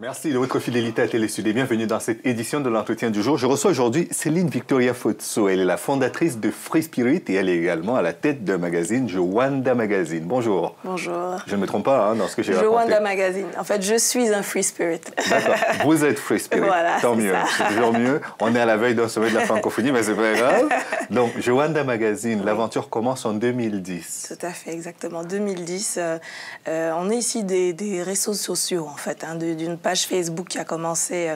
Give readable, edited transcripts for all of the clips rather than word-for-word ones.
Merci de votre fidélité à Télésud et bienvenue dans cette édition de l'entretien du jour. Je reçois aujourd'hui Céline Victoria Futso. Elle est la fondatrice de Free Spirit et elle est également à la tête d'un magazine, Jowanda Magazine. Bonjour. Bonjour. Je ne me trompe pas dans ce que j'ai raconté. Jowanda Magazine. En fait, je suis un Free Spirit. D'accord. Vous êtes Free Spirit. Voilà, tant mieux. C'est toujours mieux. On est à la veille d'un sommet de la francophonie, mais c'est pas grave. Donc, Jowanda Magazine, l'aventure commence en 2010. Tout à fait, exactement. 2010. On est ici des réseaux sociaux, en fait, d'une page Facebook qui a commencé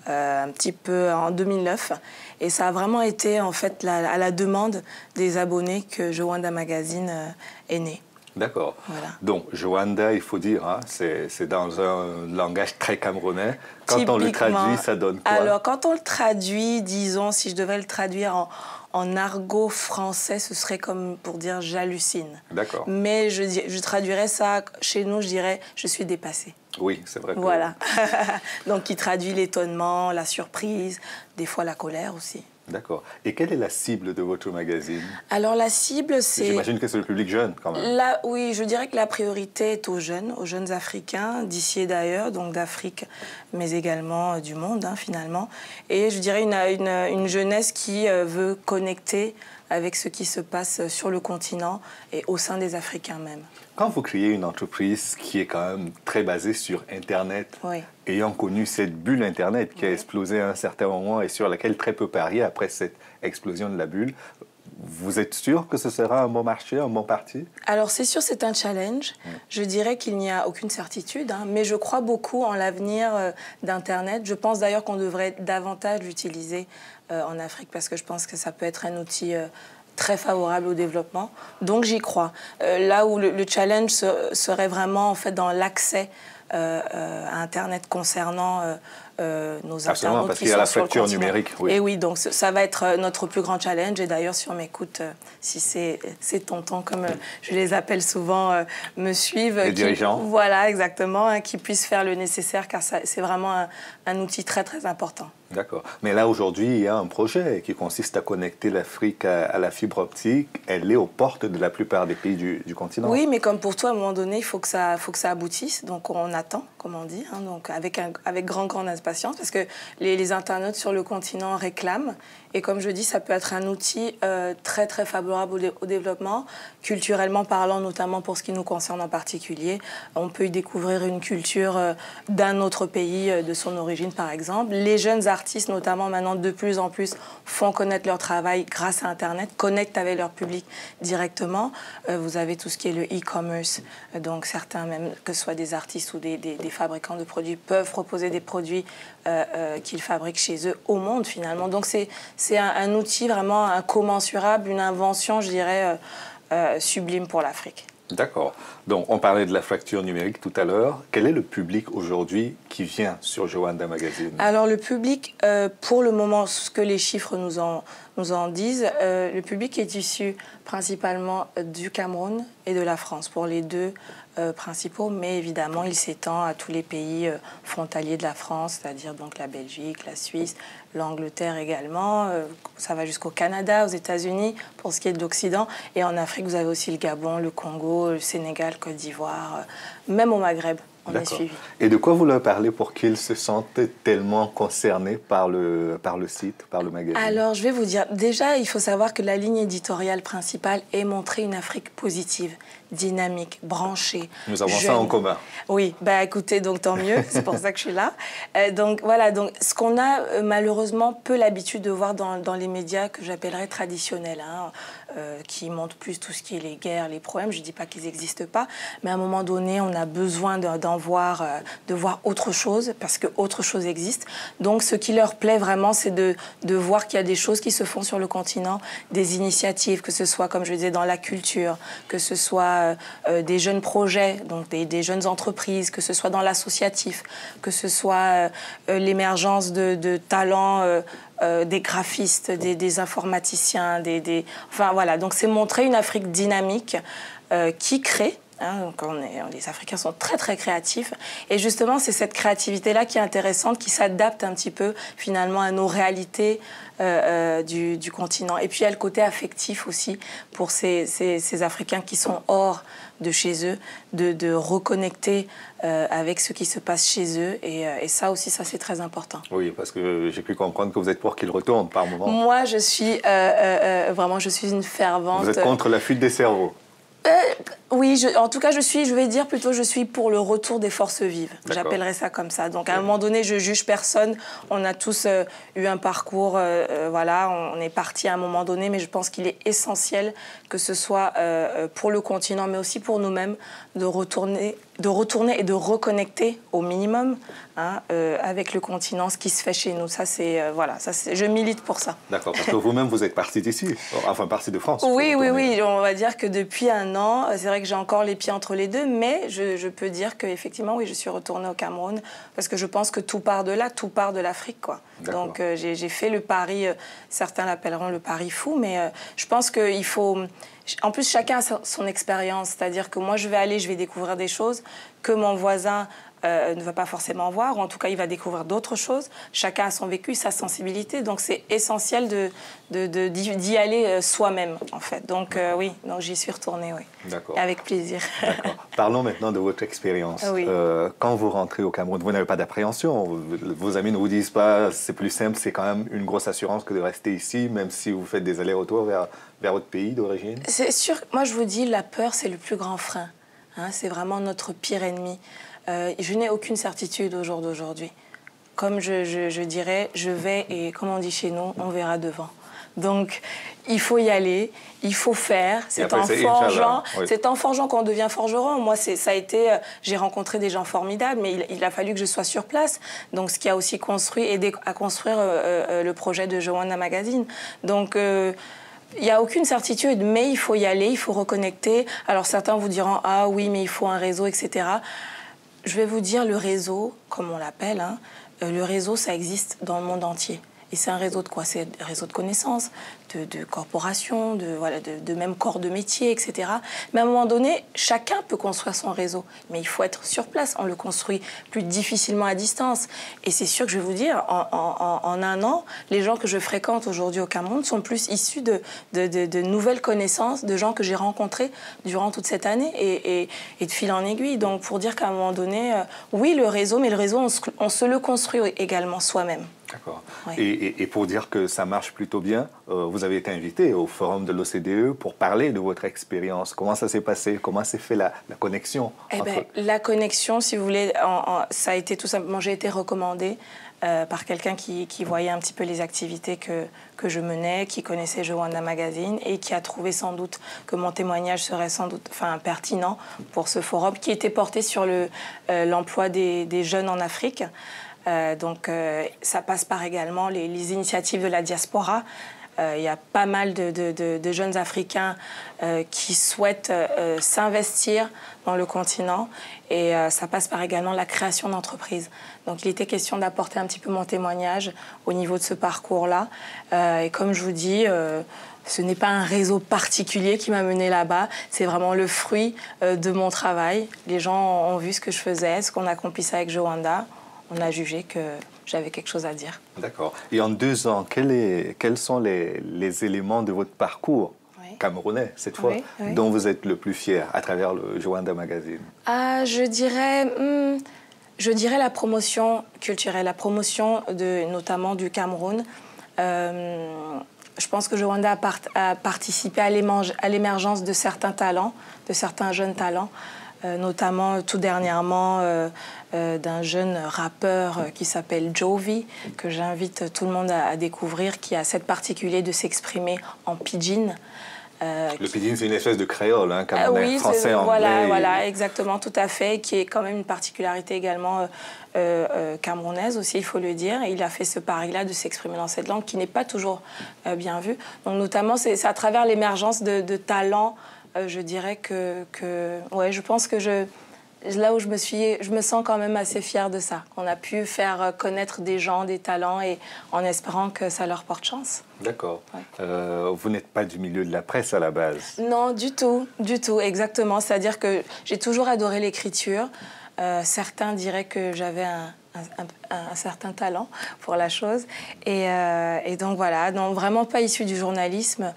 un petit peu en 2009. Et ça a vraiment été, en fait, à la demande des abonnés que Jowanda Magazine est né. D'accord. Voilà. Donc, Jowanda, il faut dire, hein, c'est dans un langage très camerounais. Quand on le traduit, ça donne quoi? Alors, quand on le traduit, disons, si je devais le traduire en argot français, ce serait comme pour dire « j'hallucine ». D'accord. Mais je traduirais ça, chez nous, je dirais « je suis dépassée ». Oui, c'est vrai. Voilà. Donc, qui traduit l'étonnement, la surprise, des fois la colère aussi. D'accord. Et quelle est la cible de votre magazine? Alors, la cible, c'est... J'imagine que c'est le public jeune, quand même. Oui, je dirais que la priorité est aux jeunes Africains, d'ici et d'ailleurs, donc d'Afrique, mais également du monde, hein, finalement. Et je dirais une jeunesse qui veut connecter avec ce qui se passe sur le continent et au sein des Africains même. Quand vous créez une entreprise qui est quand même très basée sur Internet, oui, ayant connu cette bulle Internet qui a explosé à un certain moment et sur laquelle très peu pariaient après cette explosion de la bulle, vous êtes sûr que ce sera un bon marché, un bon parti? Alors, c'est sûr, c'est un challenge. Je dirais qu'il n'y a aucune certitude, hein, mais je crois beaucoup en l'avenir d'Internet. Je pense d'ailleurs qu'on devrait davantage l'utiliser en Afrique parce que je pense que ça peut être un outil très favorable au développement. Donc, j'y crois. Là où le challenge serait vraiment en fait, dans l'accès à Internet concernant nos internautes parce qui qu'il y a sont la sur le fracture continent. numérique. Oui. Et oui, donc ça va être notre plus grand challenge. Et d'ailleurs, si on m'écoute, si ces tontons, comme je les appelle souvent, me suivent. Les dirigeants. Voilà, exactement, hein, qui puissent faire le nécessaire, car c'est vraiment un outil très, très important. D'accord. Mais là, aujourd'hui, il y a un projet qui consiste à connecter l'Afrique à la fibre optique. Elle est aux portes de la plupart des pays du continent. Oui, mais comme pour toi, à un moment donné, il faut que ça aboutisse. Donc, on attend, comme on dit, hein, donc avec grande impatience, parce que les internautes sur le continent réclament. Et comme je dis, ça peut être un outil très, très favorable au développement, culturellement parlant, notamment pour ce qui nous concerne en particulier. On peut y découvrir une culture d'un autre pays, de son origine, par exemple. Les jeunes artistes, notamment maintenant, de plus en plus, font connaître leur travail grâce à Internet, connectent avec leur public directement. Vous avez tout ce qui est le e-commerce. Donc, certains, même que ce soit des artistes ou des fabricants de produits, peuvent proposer des produits qu'ils fabriquent chez eux au monde, finalement. Donc, c'est un outil vraiment incommensurable, une invention, je dirais, sublime pour l'Afrique. D'accord. Donc, on parlait de la fracture numérique tout à l'heure. Quel est le public aujourd'hui qui vient sur Jowanda Magazine? Alors, le public, pour le moment, ce que les chiffres nous en disent, le public est issu principalement du Cameroun et de la France, pour les deux principaux, mais évidemment, il s'étend à tous les pays frontaliers de la France, c'est-à-dire donc la Belgique, la Suisse, l'Angleterre également. Ça va jusqu'au Canada, aux États-Unis, pour ce qui est de l'Occident. Et en Afrique, vous avez aussi le Gabon, le Congo, le Sénégal, Côte d'Ivoire, même au Maghreb. On est suivi. Et de quoi vous leur parlez pour qu'ils se sentent tellement concernés par le site, par le magazine? Alors, je vais vous dire, déjà, il faut savoir que la ligne éditoriale principale est montrer une Afrique positive, dynamique, branchée. Nous avons ça en commun. Oui, bah écoutez, donc tant mieux, c'est pour ça que je suis là. Donc voilà, donc ce qu'on a malheureusement peu l'habitude de voir dans les médias que j'appellerais traditionnels, hein, qui montrent plus tout ce qui est les guerres, les problèmes. Je ne dis pas qu'ils n'existent pas, mais à un moment donné, on a besoin de voir autre chose, parce que autre chose existe. Donc ce qui leur plaît vraiment, c'est de voir qu'il y a des choses qui se font sur le continent, des initiatives, que ce soit, comme je disais, dans la culture, que ce soit des jeunes projets, donc des jeunes entreprises, que ce soit dans l'associatif, que ce soit l'émergence de talents, des graphistes, des informaticiens, enfin voilà. Donc c'est montrer une Afrique dynamique qui crée Hein, donc les Africains sont très très créatifs et justement c'est cette créativité-là qui est intéressante, qui s'adapte un petit peu finalement à nos réalités du continent. Et puis il y a le côté affectif aussi pour ces Africains qui sont hors de chez eux, de reconnecter avec ce qui se passe chez eux et ça aussi, ça c'est très important. Oui, parce que j'ai pu comprendre que vous êtes pour qu'ils retournent par moment. Moi je suis vraiment, je suis une fervente... Vous êtes contre la fuite des cerveaux? Oui, en tout cas, je vais dire plutôt, je suis pour le retour des forces vives. J'appellerais ça comme ça. Donc, à un moment donné, je juge personne. On a tous eu un parcours, voilà, on est parti à un moment donné, mais je pense qu'il est essentiel que ce soit pour le continent, mais aussi pour nous-mêmes, de retourner et de reconnecter au minimum hein, avec le continent, ce qui se fait chez nous. Ça, c'est voilà, je milite pour ça. D'accord, parce que vous-même, vous êtes partie d'ici, enfin partie de France. Oui, on va dire que depuis un an, c'est vrai que j'ai encore les pieds entre les deux, mais je peux dire qu'effectivement, oui, je suis retournée au Cameroun, parce que je pense que tout part de là, tout part de l'Afrique, quoi. Donc, j'ai fait le pari, certains l'appelleront le pari fou, mais je pense qu'il faut... En plus, chacun a son expérience, c'est-à-dire que moi, je vais découvrir des choses que mon voisin ne va pas forcément voir, ou en tout cas, il va découvrir d'autres choses. Chacun a son vécu, sa sensibilité, donc c'est essentiel d'y aller soi-même, en fait. Donc oui, donc j'y suis retournée, oui. D'accord. Avec plaisir. D'accord. Parlons maintenant de votre expérience. Oui. Quand vous rentrez au Cameroun, vous n'avez pas d'appréhension. Vos amis ne vous disent pas, c'est plus simple, c'est quand même une grosse assurance que de rester ici, même si vous faites des allers-retours vers votre pays d'origine? C'est sûr, moi je vous dis, la peur, c'est le plus grand frein. Hein, c'est vraiment notre pire ennemi. Je n'ai aucune certitude au jour d'aujourd'hui. Comme je dirais, je vais et comme on dit chez nous, on verra devant. Donc, il faut y aller, il faut faire. C'est en forgeant qu'on devient forgeron. Moi, ça a été... j'ai rencontré des gens formidables, mais il a fallu que je sois sur place. Donc, ce qui a aussi aidé à construire le projet de Joanna Magazine. Donc... il n'y a aucune certitude, mais il faut y aller, il faut reconnecter. Alors certains vous diront « Ah oui, mais il faut un réseau, etc. » Je vais vous dire, le réseau, comme on l'appelle, hein, le réseau, ça existe dans le monde entier. Et c'est un réseau de quoi? C'est un réseau de connaissances, de corporations, de même corps de métier, etc. Mais à un moment donné, chacun peut construire son réseau. Mais il faut être sur place. On le construit plus difficilement à distance. Et c'est sûr que je vais vous dire, en un an, les gens que je fréquente aujourd'hui au Cameroun sont plus issus de nouvelles connaissances, de gens que j'ai rencontrés durant toute cette année et de fil en aiguille. Donc, pour dire qu'à un moment donné, oui, le réseau, mais le réseau, on se le construit également soi-même. D'accord. Ouais. Et pour dire que ça marche plutôt bien, vous avez été invité au forum de l'OCDE pour parler de votre expérience. Comment ça s'est passé? Comment s'est fait la connexion? La connexion, si vous voulez, ça a été tout simplement... J'ai été recommandée par quelqu'un qui voyait un petit peu les activités que je menais, qui connaissait Joanna Magazine et qui a trouvé sans doute que mon témoignage serait sans doute pertinent pour ce forum qui était porté sur l'emploi des jeunes en Afrique. Donc, ça passe par également les initiatives de la diaspora. Il y a pas mal de jeunes Africains qui souhaitent s'investir dans le continent et ça passe par également la création d'entreprises. Donc, il était question d'apporter un petit peu mon témoignage au niveau de ce parcours-là. Et comme je vous dis... ce n'est pas un réseau particulier qui m'a mené là-bas, c'est vraiment le fruit de mon travail. Les gens ont vu ce que je faisais, ce qu'on accomplissait avec Joanna. On a jugé que j'avais quelque chose à dire. D'accord. Et en 2 ans, quels sont les éléments de votre parcours camerounais, cette fois, dont vous êtes le plus fier à travers le Joanna Magazine? Je dirais la promotion culturelle, la promotion notamment du Cameroun. Je pense que Joanna a participé à l'émergence de certains talents, de certains jeunes talents. Notamment tout dernièrement d'un jeune rappeur qui s'appelle Jovi, que j'invite tout le monde à découvrir, qui a cette particularité de s'exprimer en pidgin. Le pidgin, c'est une espèce de créole, hein, camerounais, français, anglais. Voilà, exactement, tout à fait, qui est quand même une particularité également camerounaise aussi, il faut le dire. Et il a fait ce pari-là de s'exprimer dans cette langue qui n'est pas toujours bien vue. Donc notamment, c'est à travers l'émergence de talents. Je dirais je pense que là où je me sens quand même assez fière de ça. On a pu faire connaître des gens, des talents, et en espérant que ça leur porte chance. D'accord. Ouais. Vous n'êtes pas du milieu de la presse à la base? Non, du tout, exactement. C'est-à-dire que j'ai toujours adoré l'écriture. Certains diraient que j'avais un certain talent pour la chose. Et donc voilà, donc vraiment pas issu du journalisme.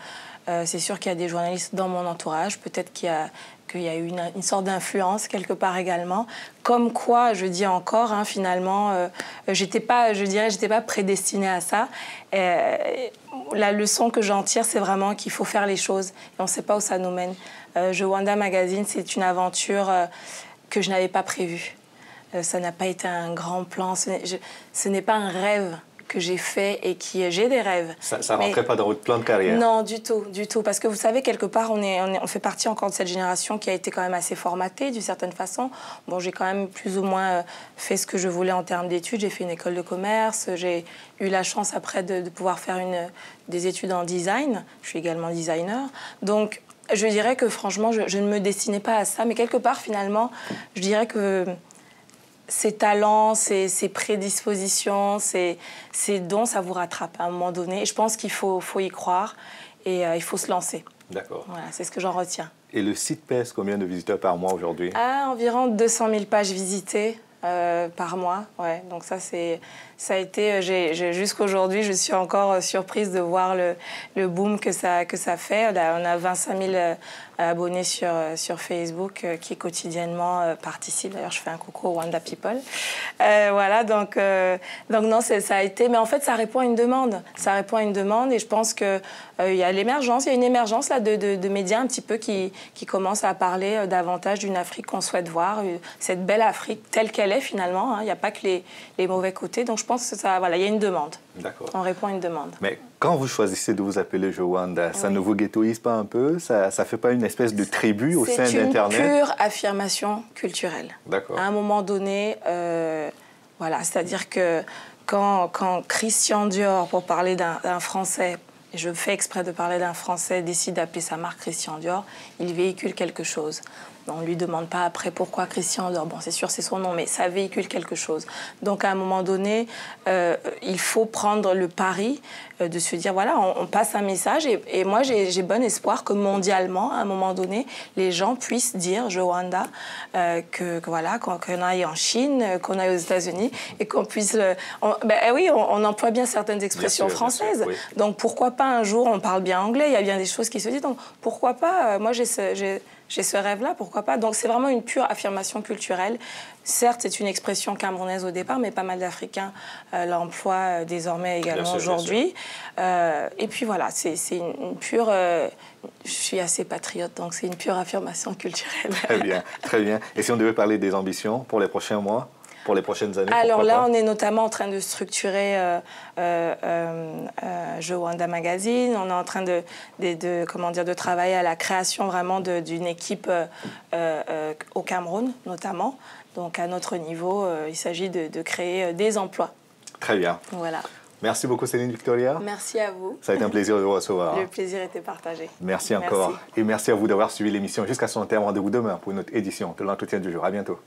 C'est sûr qu'il y a des journalistes dans mon entourage. Peut-être qu'il y a eu une sorte d'influence quelque part également. Comme quoi, je dis encore, hein, finalement, j'étais pas prédestinée à ça. La leçon que j'en tire, c'est vraiment qu'il faut faire les choses. Et on ne sait pas où ça nous mène. Jowanda Magazine, c'est une aventure que je n'avais pas prévue. Ça n'a pas été un grand plan. Ce n'est pas un rêve que j'ai fait et j'ai des rêves. Ça ne rentrait pas dans votre plan de carrière? Non, du tout. Parce que vous savez, quelque part, on fait partie encore de cette génération qui a été quand même assez formatée d'une certaine façon. Bon, j'ai quand même plus ou moins fait ce que je voulais en termes d'études. J'ai fait une école de commerce. J'ai eu la chance après de pouvoir faire des études en design. Je suis également designer. Donc, je dirais que franchement, je ne me destinais pas à ça. Mais quelque part, finalement, je dirais que ces talents, ces prédispositions, ces dons, ça vous rattrape à un moment donné. Et je pense qu'il faut y croire et il faut se lancer. D'accord. Voilà, c'est ce que j'en retiens. Et le site pèse combien de visiteurs par mois aujourd'hui? Environ 200 000 pages visitées par mois. Ouais. Donc ça a été... jusqu'aujourd'hui, je suis encore surprise de voir le boom que ça fait. On a 25 000 abonnés sur Facebook qui quotidiennement participent. D'ailleurs, je fais un coucou aux Wanda People. Voilà, donc non, ça a été... Mais en fait, ça répond à une demande. Ça répond à une demande et je pense qu'il y a l'émergence. Il y a une émergence là, de médias un petit peu qui commencent à parler davantage d'une Afrique qu'on souhaite voir. Cette belle Afrique telle qu'elle est finalement. Hein. Il n'y a pas que les mauvais côtés. Donc je pense que ça, voilà, il y a une demande. D'accord. On répond à une demande. Mais quand vous choisissez de vous appeler Jowanda, ça ne vous ghettoise pas un peu? Ça ne fait pas une espèce de tribu au sein d'Internet? C'est une pure affirmation culturelle. D'accord. À un moment donné, voilà, c'est-à-dire que quand Christian Dior, pour parler d'un Français, et je fais exprès de parler d'un Français, décide d'appeler sa marque Christian Dior, il véhicule quelque chose. On ne lui demande pas après pourquoi Christian Dior. Bon, c'est sûr, c'est son nom, mais ça véhicule quelque chose. Donc, à un moment donné, il faut prendre le pari de se dire, voilà, on passe un message. Et moi, j'ai bon espoir que mondialement, à un moment donné, les gens puissent dire, Jowanda, voilà, qu'on aille en Chine, qu'on aille aux États-Unis, et qu'on puisse... on emploie bien certaines expressions françaises. Sûr, oui. Donc, pourquoi pas un jour, on parle bien anglais, il y a bien des choses qui se disent. Donc, pourquoi pas, moi, j'ai ce rêve-là, pourquoi pas? Donc, c'est vraiment une pure affirmation culturelle. Certes, c'est une expression camerounaise au départ, mais pas mal d'Africains l'emploient désormais également aujourd'hui. Et puis voilà, c'est une pure... je suis assez patriote, donc c'est une pure affirmation culturelle. Très bien, très bien. Et si on devait parler des ambitions pour les prochains mois, pour les prochaines années? Alors là, on est notamment en train de structurer Jowanda Magazine. On est en train de travailler à la création vraiment d'une équipe au Cameroun, notamment. Donc à notre niveau, il s'agit de créer des emplois. Très bien. Voilà. Merci beaucoup Céline Victoria. Merci à vous. Ça a été un plaisir de vous recevoir. Le plaisir était partagé. Merci encore. Merci. Et merci à vous d'avoir suivi l'émission jusqu'à son terme. Rendez-vous demain pour une autre édition de l'entretien du jour. À bientôt.